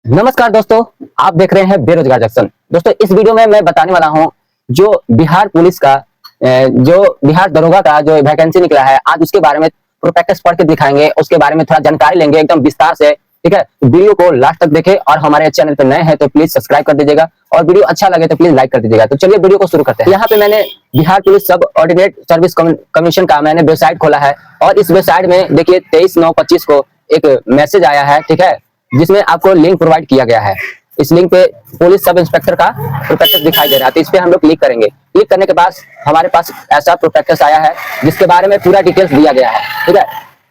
नमस्कार दोस्तों, आप देख रहे हैं बेरोजगार जंक्शन। दोस्तों, इस वीडियो में मैं बताने वाला हूं जो बिहार पुलिस का जो बिहार दरोगा का जो वैकेंसी निकला है, आज उसके बारे में प्रोस्पेक्टस पढ़ के दिखाएंगे। उसके बारे में थोड़ा जानकारी लेंगे एकदम विस्तार से। ठीक है, तो वीडियो को लास्ट तक देखें और हमारे चैनल पर नए हैं तो प्लीज सब्सक्राइब कर दीजिएगा और वीडियो अच्छा लगे तो प्लीज लाइक कर दीजिएगा। तो चलिए वीडियो को शुरू करते हैं। यहाँ पे मैंने बिहार पुलिस सब ऑर्डिनेट सर्विस कमीशन का मैंने वेबसाइट खोला है और इस वेबसाइट में देखिए 23/9/25 को एक मैसेज आया है। ठीक है, जिसमें आपको लिंक प्रोवाइड किया गया है। इस लिंक पे पुलिस सब इंस्पेक्टर का प्रोस्पेक्टस दिखाई दे रहा है, तो इस पे हम लोग क्लिक करेंगे। क्लिक करने के बाद हमारे पास ऐसा प्रोस्पेक्टस आया है जिसके बारे में पूरा डिटेल्स दिया गया है। ठीक है,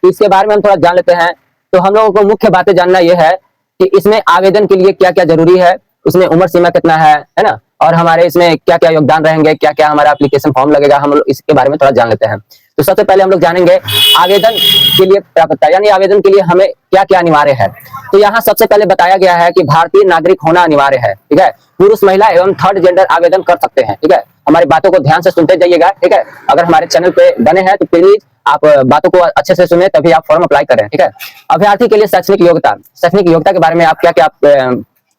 तो इसके बारे में हम थोड़ा जान लेते हैं। तो हम लोगों को मुख्य बातें जानना यह है कि इसमें आवेदन के लिए क्या क्या जरूरी है, उसमें उम्र सीमा कितना है ना, और हमारे इसमें क्या क्या योगदान रहेंगे, क्या क्या हमारा एप्लीकेशन फॉर्म लगेगा, हम लोग इसके बारे में थोड़ा जान लेते हैं। तो सबसे पहले हम लोग जानेंगे आवेदन के लिए पात्रता, यानी आवेदन के लिए हमें क्या क्या अनिवार्य है। तो यहाँ सबसे पहले बताया गया है कि भारतीय नागरिक होना अनिवार्य है। ठीक है, पुरुष महिला एवं थर्ड जेंडर आवेदन कर सकते हैं। ठीक है, हमारी बातों को ध्यान से सुनते जाइएगा। ठीक है, अगर हमारे चैनल पे बने हैं तो प्लीज आप बातों को अच्छे से सुने, तभी आप फॉर्म अप्लाई करें। ठीक है, अभ्यर्थी के लिए शैक्षणिक योग्यता के बारे में आप क्या क्या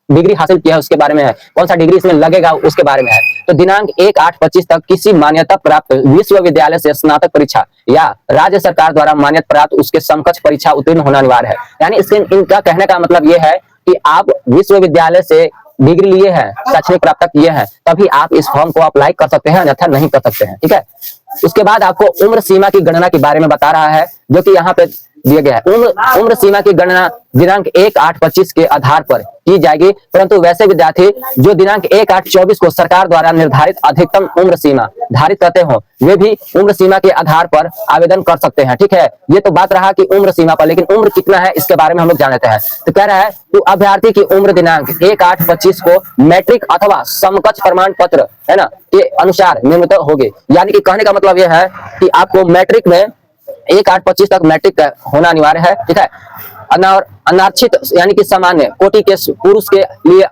डिग्री हासिल किया है उसके बारे में है, कौन सा डिग्री इसमें लगेगा उसके बारे में है। तो दिनांक 1/8/25 तक किसी मान्यता प्राप्त विश्वविद्यालय से स्नातक परीक्षा या राज्य सरकार द्वारा मान्यता प्राप्त उसके समकक्ष परीक्षा उत्तीर्ण होना अनिवार्य है। यानी इसके इनका कहने का मतलब ये है कि आप विश्वविद्यालय से डिग्री लिए हैं, शैक्षणिक प्राप्त किए हैं, तभी आप इस फॉर्म को अप्लाई कर सकते हैं, अन्यथा नहीं कर सकते हैं। ठीक है, उसके बाद आपको उम्र सीमा की गणना के बारे में बता रहा है, जो कि यहाँ पे दिया गया है। उम्र सीमा की गणना दिनांक 1/8/25 के आधार पर की जाएगी, परंतु वैसे विद्यार्थी जो दिनांक 1/8/24 को सरकार द्वारा निर्धारित अधिकतम उम्र सीमा धारित करते हो, वे भी उम्र सीमा के आधार पर आवेदन कर सकते हैं। ठीक है, ये तो बात रहा कि उम्र सीमा पर, लेकिन उम्र कितना है इसके बारे में हम लोग जान लेते हैं। तो कह रहा है तो अभ्यर्थी की उम्र दिनांक 1/8/25 को मैट्रिक अथवा समकक्ष प्रमाण पत्र है ना के अनुसार निम्नतम होगी। यानी कि कहने का मतलब यह है कि आपको मैट्रिक में 1/8/25 तक मैट्रिक होना अनिवार्य है। ठीक है, अनारक्षित यानी कि सामान्य कोटि के पुरुष के लिए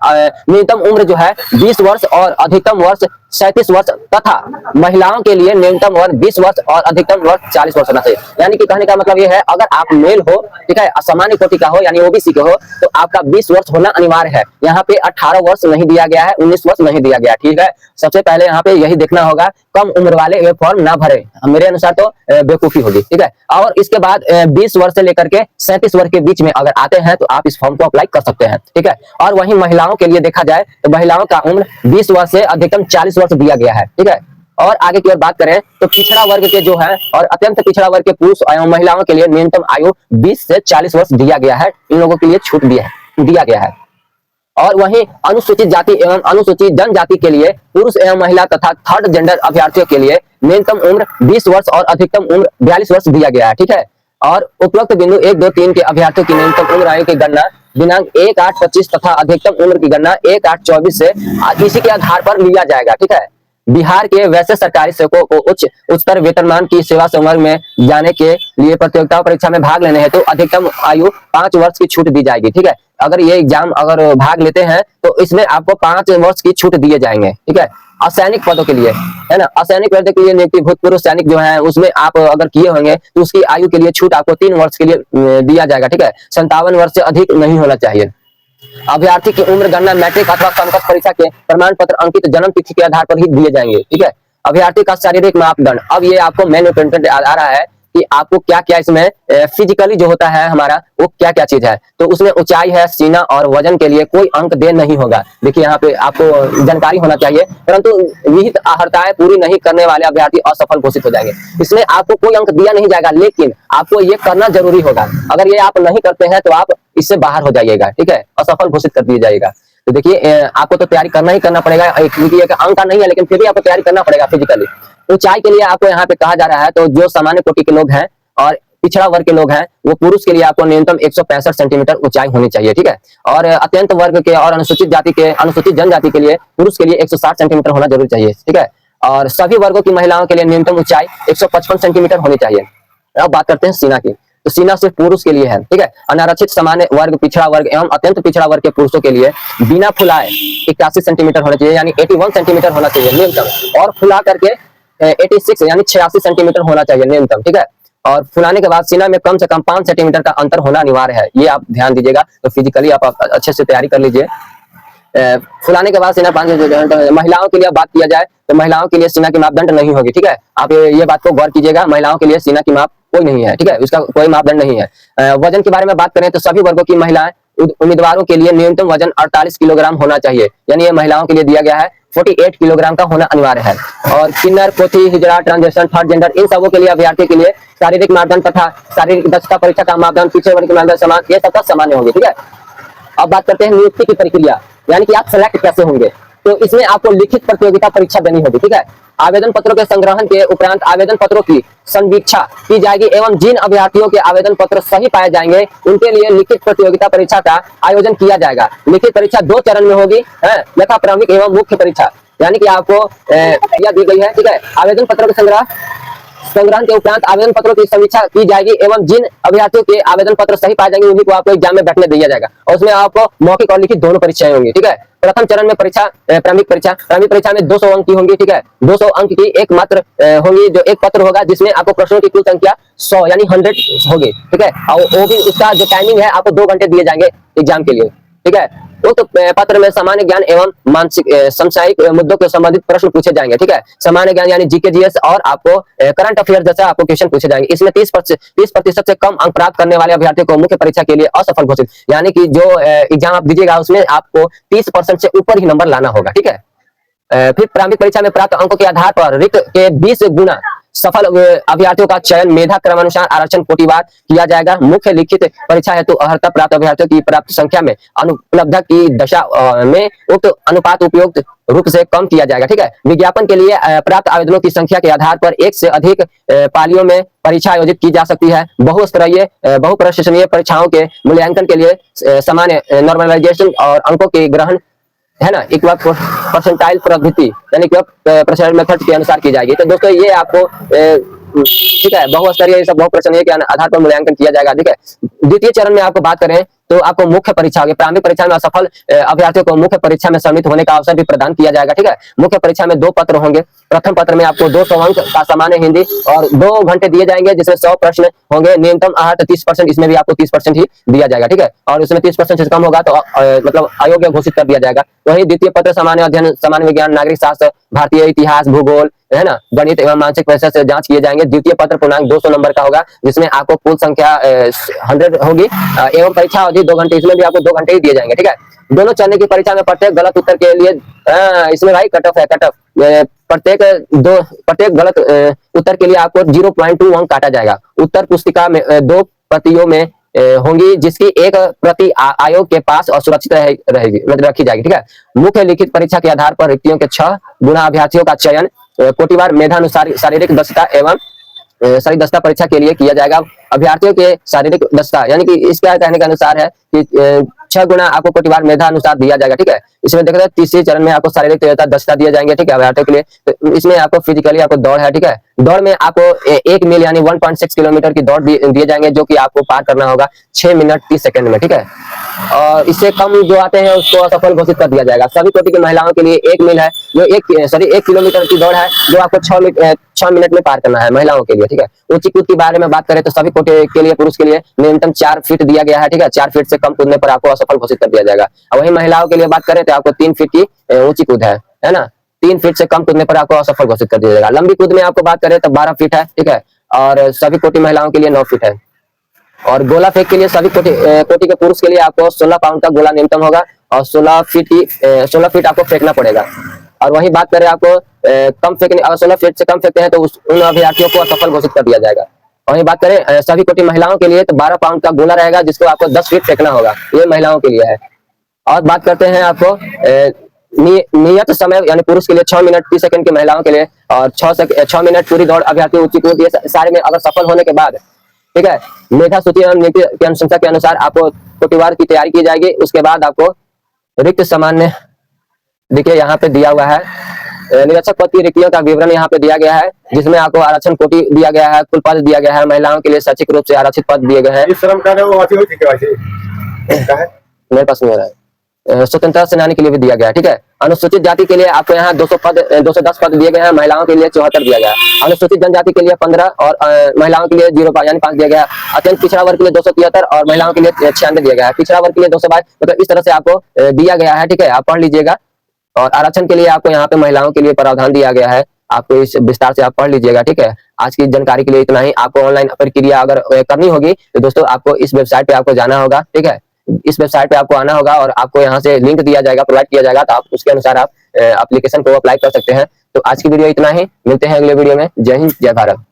न्यूनतम उम्र जो है 20 वर्ष और अधिकतम वर्ष 37 वर्ष तथा महिलाओं के लिए न्यूनतम वर्ष 20 वर्ष और अधिकतम वर्ष 40 वर्ष होना चाहिए। यानी कि कहने का मतलब यह है, अगर आप मेल हो, ठीक है, असामान्य कोटि का हो यानी ओबीसी के हो, तो आपका 20 वर्ष होना अनिवार्य है। यहाँ पे 18 वर्ष नहीं दिया गया है, 19 वर्ष नहीं दिया गया। ठीक है, सबसे पहले यहाँ पे यही देखना होगा, कम उम्र वाले ये फॉर्म ना भरे, मेरे अनुसार तो बेवकूफी होगी। ठीक है, और इसके बाद 20 वर्ष से लेकर के 37 वर्ष के बीच में अगर आते हैं तो आप इस फॉर्म को अप्लाई कर सकते हैं। ठीक है, और वहीं महिलाओं के लिए देखा जाए तो महिलाओं का उम्र 20 वर्ष से अधिकतम 40 वर्ष दिया गया है। ठीक है, और आगे की ओर बात करें तो पिछड़ा वर्ग के जो है और अत्यंत पिछड़ा वर्ग के पुरुष एवं महिलाओं के लिए न्यूनतम आयु 20 से 40 वर्ष दिया गया है। इन लोगों के लिए छूट दिया गया है। और वहीं अनुसूचित जाति एवं अनुसूचित जनजाति के लिए पुरुष एवं महिला तथा थर्ड जेंडर अभ्यर्थियों के लिए न्यूनतम उम्र 20 वर्ष और अधिकतम उम्र 42 वर्ष दिया गया है। ठीक है, और उपरोक्त बिंदु 1, 2, 3 के अभ्यर्थियों की न्यूनतम उम्र आयु की गणना दिनांक 1/8/25 तथा अधिकतम उम्र की गणना 1/8/24 से इसी के आधार पर लिया जाएगा। ठीक है, बिहार के वैसे सरकारी सेवकों को उच्चतर वेतनमान की सेवा संवर्ग में जाने के लिए प्रतियोगिता परीक्षा में भाग लेने हेतु अधिकतम आयु 5 वर्ष की छूट दी जाएगी। ठीक है, अगर ये एग्जाम अगर भाग लेते हैं तो इसमें आपको 5 वर्ष की छूट दिए जाएंगे। ठीक है, असैनिक पदों के लिए है ना, असैनिक पदों के लिए नियुक्ति भूतपूर्व सैनिक जो है उसमें आप अगर किए होंगे तो उसकी आयु के लिए छूट आपको 3 वर्ष के लिए दिया जाएगा। ठीक है, 57 वर्ष से अधिक नहीं होना चाहिए। अभ्यर्थी की उम्र गणना मैट्रिक अथवा समकक्ष परीक्षा के प्रमाण पत्र अंकित जन्म तिथि के आधार पर ही दिए जाएंगे। ठीक है, अभ्यर्थी का शारीरिक मापदंड, अब ये आपको मेन कंटेंट आ रहा है कि आपको क्या क्या इसमें फिजिकली जो होता है हमारा वो क्या क्या चीज है। तो उसमें ऊंचाई है, सीना और वजन के लिए कोई अंक दे नहीं होगा। देखिए यहाँ पे आपको जानकारी होना चाहिए, परंतु विहित अर्हताएं पूरी नहीं करने वाले अभ्यर्थी असफल घोषित हो जाएंगे। इसमें आपको कोई अंक दिया नहीं जाएगा, लेकिन आपको ये करना जरूरी होगा। अगर ये आप नहीं करते हैं तो आप इससे बाहर हो जाइएगा। ठीक है, असफल घोषित कर दिया जाएगा। तो देखिए आपको तो तैयारी करना ही करना पड़ेगा, क्योंकि अंक नहीं है लेकिन फिर भी आपको तैयारी करना पड़ेगा फिजिकली। ऊंचाई के लिए आपको यहाँ पे कहा जा रहा है, तो जो सामान्य कोटि के लोग हैं और पिछड़ा वर्ग के लोग हैं वो पुरुष के लिए आपको न्यूनतम 165 सेंटीमीटर ऊंचाई होनी चाहिए। ठीक है, और अत्यंत वर्ग के और अनुसूचित जनजाति के लिए पुरुष के लिए 160 सेंटीमीटर होना जरूर चाहिए। ठीक है, और सभी वर्गों की महिलाओं के लिए न्यूनतम ऊंचाई 155 सेंटीमीटर होनी चाहिए। अब बात करते हैं सीना की, तो सीना सिर्फ पुरुष के लिए है। ठीक है, अनारक्षित सामान्य वर्ग, पिछड़ा वर्ग एवं अत्यंत पिछड़ा वर्ग के पुरुषों के लिए बिना फुलाए 81 सेंटीमीटर होना चाहिए, यानी 81 सेंटीमीटर होना चाहिए न्यूनतम, और फुला करके 86 यानी 86 सेंटीमीटर होना चाहिए न्यूनतम। ठीक है, और फुलाने के बाद सीना में कम से कम 5 सेंटीमीटर का अंतर होना अनिवार्य है, ये आप ध्यान दीजिएगा। तो फिजिकली आप अच्छे से तैयारी कर लीजिए। फुलाने के बाद सीना 5 सेंटीमीटर। महिलाओं के लिए बात किया जाए तो महिलाओं के लिए सीना की मापदंड नहीं होगी, ठीक है। आप ये बात को गौर कीजिएगा, महिलाओं के लिए सीना की माप कोई नहीं है, ठीक है, उसका कोई मापदंड नहीं है। वजन के बारे में बात करें तो सभी वर्गों की महिलाएं उम्मीदवारों के लिए न्यूनतम वजन 48 किलोग्राम होना चाहिए, यानी ये महिलाओं के लिए दिया गया है 48 किलोग्राम का होना अनिवार्य है। और किन्नर, कोठी, हिजड़ा, ट्रांसजेंडर, थर्ड जेंडर, इन सबों के लिए अभ्यर्थियों के लिए शारीरिक मापदंड तथा शारीरिक दक्षता परीक्षा का मापदंड पिछले वर्ग के मापदंड समान, ये सबका सामान्य होंगे, ठीक है। अब बात करते हैं नियुक्ति की प्रक्रिया, यानी कि आप सेलेक्ट कैसे होंगे। तो इसमें आपको लिखित प्रतियोगिता परीक्षा देनी होगी, ठीक है। आवेदन पत्रों के संग्रहण के उपरांत आवेदन पत्रों की संवीक्षा की जाएगी एवं जिन अभ्यर्थियों के आवेदन पत्र सही पाए जाएंगे उनके लिए लिखित प्रतियोगिता परीक्षा का आयोजन किया जाएगा। लिखित परीक्षा 2 चरण में होगी, यथा प्रारंभिक एवं मुख्य परीक्षा, यानी कि आपको यह दी गई है, ठीक है। आवेदन पत्रों के संग्रहण के उपरांत आवेदन पत्रों की समीक्षा की जाएगी एवं जिन अभ्यर्थियों के आवेदन पत्र सही पाए जाएंगे उन्हीं को आपको एग्जाम में बैठने दिया जाएगा और उसमें आपको मौखिक और लिखित दोनों परीक्षाएं होंगी, ठीक है। प्रथम चरण में परीक्षा प्रारंभिक परीक्षा में 200 अंक की होंगी, ठीक है। 200 अंक की एक मात्र होंगी, जो एक पत्र होगा जिसमें आपको प्रश्नों की कुल संख्या 100 यानी 100 होगी, ठीक है। और वो भी उसका जो टाइमिंग है आपको 2 घंटे दिए जाएंगे एग्जाम के लिए, ठीक है। उक्त पत्र में सामान्य ज्ञान एवं मानसिक समसामयिक मुद्दों के संबंधित प्रश्न पूछे जाएंगे, ठीक है। सामान्य ज्ञान यानी जीके जीएस और आपको करंट अफेयर जैसे आपको क्वेश्चन पूछे जाएंगे। इसमें 30% से कम अंक प्राप्त करने वाले अभ्यर्थियों को मुख्य परीक्षा के लिए असफल घोषित, यानी कि जो एग्जाम आप दीजिएगा उसमें आपको 30% से ऊपर ही नंबर लाना होगा, ठीक है। फिर प्रारंभिक परीक्षा में प्राप्त अंकों के आधार पर रिक्त के 20 गुना सफल अभ्यर्थियों का चयन मेधा क्रमानुसार आरक्षण कोटिवार किया जाएगा। मुख्य लिखित परीक्षा हेतु अर्हता प्राप्त अभ्यर्थियों की प्राप्त संख्या में अनुपलब्धता की दशा में उक्त अनुपात उपयुक्त रूप से कम किया जाएगा, ठीक है। विज्ञापन के लिए प्राप्त आवेदनों की संख्या के आधार पर 1 से अधिक पालियों में परीक्षा आयोजित की जा सकती है। बहुस्तरीय बहुप्रशंसनीय परीक्षाओं के मूल्यांकन के लिए सामान्य नॉर्मलाइजेशन और अंकों के ग्रहण है ना, एक बार परसेंटाइल पद्धति यानी कि परसेंटाइल मेथड के अनुसार की जाएगी। तो दोस्तों ये आपको ठीक है बहुस्तरीय सब बहुप्रशंसनीय के आधार पर मूल्यांकन किया जाएगा, ठीक है। द्वितीय चरण में आपको बात करें तो आपको मुख्य परीक्षा होगी। प्रारंभिक परीक्षा में असफल अभ्यर्थियों को मुख्य परीक्षा में सम्मिलित होने का अवसर भी प्रदान किया जाएगा, ठीक है। मुख्य परीक्षा में 2 पत्र होंगे। प्रथम पत्र में आपको 200 अंक का सामान्य हिंदी और 2 घंटे दिए जाएंगे जिसमें 100 प्रश्न होंगे। न्यूनतम आहत 30%, इसमें भी आपको 30% ही दिया जाएगा, ठीक है। और इसमें 30% से कम होगा तो मतलब अयोग्य घोषित कर दिया जाएगा। वही द्वितीय पत्र सामान्य अध्ययन, सामान्य विज्ञान, नागरिक शास्त्र, भारतीय इतिहास, भूगोल, है ना, गणित एवं मानसिक परीक्षा से जांच किए जाएंगे। द्वितीय पत्र पूर्णांक 200 नंबर का होगा जिसमें आपको कुल संख्या 100 होगी एवं परीक्षा अवधि 2 घंटे, इसमें भी आपको 2 घंटे ही दिए जाएंगे, ठीक है। दोनों चरण की परीक्षा में प्रत्येक गलत उत्तर के लिए इसमें भाई कट ऑफ है, कट ऑफ प्रत्येक गलत उत्तर के लिए आपको 0.2 अंक काटा जाएगा। उत्तर पुस्तिका में 2 प्रतियों में होंगी जिसकी एक प्रति आयोग के पास और सुरक्षित रहेगी मतलब रखी जाएगी, ठीक है। मुख्य लिखित परीक्षा के आधार पर रिक्तियों के 6 गुना अभ्यर्थियों का चयन कोटिवार मेधानुसार शारीरिक दक्षता एवं शारीरिक दक्षता परीक्षा के लिए किया जाएगा। अभ्यर्थियों के शारीरिक दक्षता यानी कि इसका कहने के अनुसार है कि 6 गुना आपको कोटिवार मेधा अनुसार दिया जाएगा, ठीक है। इसमें देखते हैं तीसरे चरण में आपको शारीरिक दक्षता दिए जाएंगे, ठीक है, अभ्यर्थियों के लिए। तो इसमें आपको फिजिकली आपको दौड़ है, ठीक है। दौड़ में आपको 1 मील यानी 1.6 किलोमीटर की दौड़ दिए जाएंगे जो कि आपको पार करना होगा 6 मिनट 30 सेकंड में, ठीक है। और इससे कम जो आते हैं उसको असफल घोषित कर दिया जाएगा। सभी कोटि की महिलाओं के लिए 1 मील है जो 1 किलोमीटर की दौड़ है जो आपको 6 मिनट में पार करना है महिलाओं के लिए, ठीक है। ऊंची कूद के बारे में बात करें तो सभी कोटि के लिए पुरुष के लिए न्यूनतम 4 फीट दिया गया है, ठीक है। 4 फीट से कम कूदने पर आपको असफल घोषित कर दिया जाएगा। और वही महिलाओं के लिए बात करें तो आपको 3 फीट की ऊंची कूद है ना। 3 फीट से कम कूदने पर आपको असफल घोषित कर दिया जाएगा। लंबी कूद में आपको बात करें तो 12 फीट है, ठीक है। और सभी कोटि महिलाओं के लिए 9 फीट है। और गोला फेंक के लिए सभी कोटि के पुरुष के लिए आपको 16 पाउंड का गोला न्यूनतम होगा और 16 फीट आपको फेंकना पड़ेगा। और वही बात करें आपको कम फेंकने, अगर 16 फीट से कम फेंकते हैं तो उन अभ्यर्थियों को असफल घोषित कर दिया जाएगा। और वही बात करें सभी कोटि महिलाओं के लिए तो 12 पाउंड का गोला रहेगा जिसको आपको 10 फीट फेंकना होगा, ये महिलाओं के लिए है। और बात करते हैं आपको नियत समय यानी पुरुष के लिए 6 मिनट 30 सेकंड की महिलाओं के लिए और 6 मिनट पूरी दौड़ अभ्यर्थी ऊंची कूद, ये सारे में अगर सफल होने के बाद, ठीक है, मेधा सूची एवं नीति की अनुशंसा के अनुसार आपको कोटिवार की तैयारी की जाएगी। उसके बाद आपको रिक्त सामान्य देखिए यहाँ पे दिया हुआ है निरीक्षक पद की रिक्तियों का विवरण यहाँ पे दिया गया है जिसमें आपको आरक्षण कोटि दिया गया है, कुल पद दिया गया है, महिलाओं के लिए शैक्षिक रूप से आरक्षित पद दिए गए हैं। मेरे पास नहीं हो रहा है। स्वतंत्रता सेनानी के लिए भी दिया गया है, ठीक है। अनुसूचित जाति के लिए आपको यहाँ 210 पद दिए गए हैं, महिलाओं के लिए 74 दिया गया है। अनुसूचित जनजाति के लिए 15 और महिलाओं के लिए 0 यानी 5 दिया गया है। अत्यंत पिछड़ा वर्ग के लिए 273 और महिलाओं के लिए 96 दिया गया है। पिछड़ा वर्ग के लिए 222, मतलब इस तरह से आपको दिया गया है, ठीक है, आप पढ़ लीजिएगा। और आरक्षण के लिए आपको यहाँ पे महिलाओं के लिए प्रावधान दिया गया है, आपको इस विस्तार से आप पढ़ लीजिएगा, ठीक है। आज की जानकारी के लिए इतना ही। आपको ऑनलाइन प्रक्रिया अगर करनी होगी तो दोस्तों आपको इस वेबसाइट पे आपको जाना होगा, ठीक है। इस वेबसाइट पे आपको आना होगा और आपको यहाँ से लिंक दिया जाएगा, प्रोवाइड किया जाएगा, तो आप उसके अनुसार आप एप्लीकेशन को अप्लाई कर सकते हैं। तो आज की वीडियो इतना ही, मिलते हैं अगले वीडियो में। जय हिंद, जय भारत।